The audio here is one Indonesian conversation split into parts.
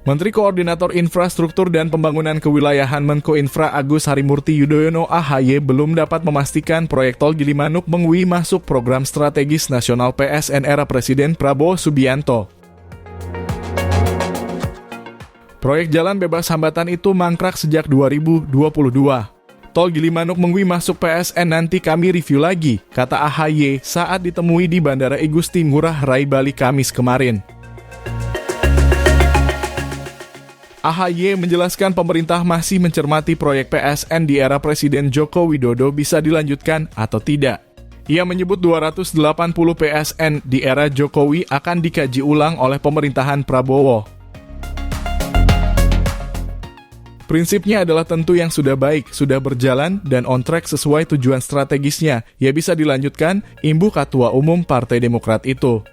Menteri Koordinator Infrastruktur dan Pembangunan Kewilayahan Menko Infra Agus Harimurti Yudhoyono (AHY) belum dapat memastikan proyek tol Gilimanuk-Mengwi masuk program strategis nasional PSN era Presiden Prabowo Subianto. Proyek jalan bebas hambatan itu mangkrak sejak 2022. Tol Gilimanuk-Mengwi masuk PSN nanti kami review lagi, kata AHY saat ditemui di Bandara Igusti Ngurah Rai Bali Kamis kemarin. AHY menjelaskan pemerintah masih mencermati proyek PSN di era Presiden Joko Widodo bisa dilanjutkan atau tidak. Ia menyebut 280 PSN di era Jokowi akan dikaji ulang oleh pemerintahan Prabowo. Prinsipnya adalah tentu yang sudah baik, sudah berjalan, dan on track sesuai tujuan strategisnya, ya bisa dilanjutkan, imbuh Ketua Umum Partai Demokrat itu.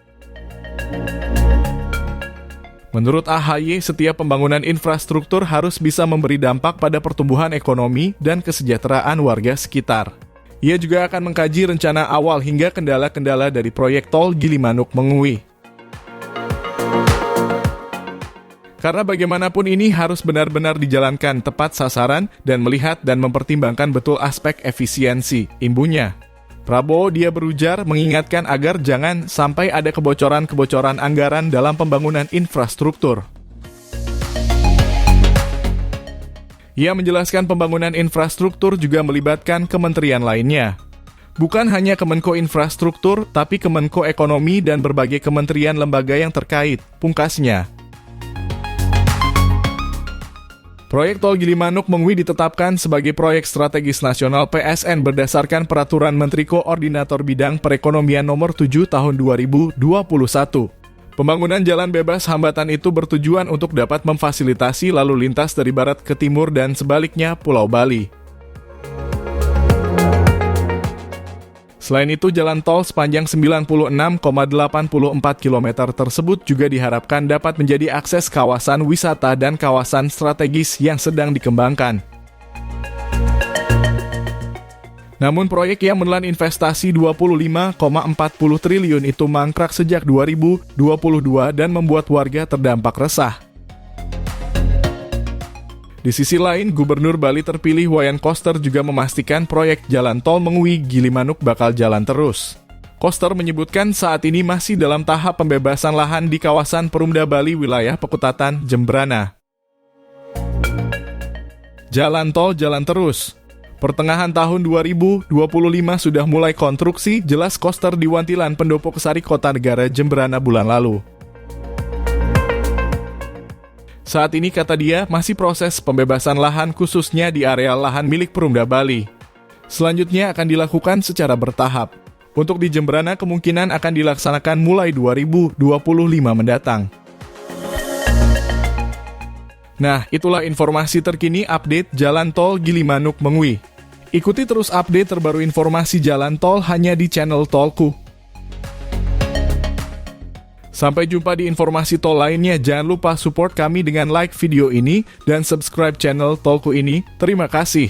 Menurut AHY, setiap pembangunan infrastruktur harus bisa memberi dampak pada pertumbuhan ekonomi dan kesejahteraan warga sekitar. Ia juga akan mengkaji rencana awal hingga kendala-kendala dari proyek tol Gilimanuk-Mengwi. Karena bagaimanapun ini harus benar-benar dijalankan tepat sasaran dan melihat dan mempertimbangkan betul aspek efisiensi, imbuhnya. Prabowo dia berujar mengingatkan agar jangan sampai ada kebocoran-kebocoran anggaran dalam pembangunan infrastruktur. Ia menjelaskan pembangunan infrastruktur juga melibatkan kementerian lainnya. Bukan hanya Kemenko Infrastruktur, tapi Kemenko Ekonomi dan berbagai kementerian lembaga yang terkait, pungkasnya. Proyek tol Gilimanuk-Mengwi ditetapkan sebagai proyek strategis nasional PSN berdasarkan Peraturan Menteri Koordinator Bidang Perekonomian Nomor 7 Tahun 2021. Pembangunan jalan bebas hambatan itu bertujuan untuk dapat memfasilitasi lalu lintas dari barat ke timur dan sebaliknya Pulau Bali. Selain itu, jalan tol sepanjang 96,84 km tersebut juga diharapkan dapat menjadi akses kawasan wisata dan kawasan strategis yang sedang dikembangkan. Namun proyek yang menelan investasi 25,40 triliun itu mangkrak sejak 2022 dan membuat warga terdampak resah. Di sisi lain, Gubernur Bali terpilih Wayan Koster juga memastikan proyek jalan tol Mengwi Gilimanuk bakal jalan terus. Koster menyebutkan saat ini masih dalam tahap pembebasan lahan di kawasan Perumda Bali wilayah Pekutatan, Jembrana. Jalan tol jalan terus. Pertengahan tahun 2025 sudah mulai konstruksi, jelas Koster di Wantilan, Pendopo Kesari, Kota Negara, Jembrana bulan lalu. Saat ini, kata dia, masih proses pembebasan lahan khususnya di area lahan milik Perumda Bali. Selanjutnya akan dilakukan secara bertahap. Untuk di Jembrana kemungkinan akan dilaksanakan mulai 2025 mendatang. Nah, itulah informasi terkini update Jalan Tol Gilimanuk-Mengwi. Ikuti terus update terbaru informasi jalan tol hanya di channel Tolku. Sampai jumpa di informasi tol lainnya. Jangan lupa support kami dengan like video ini dan subscribe channel Tolku ini. Terima kasih.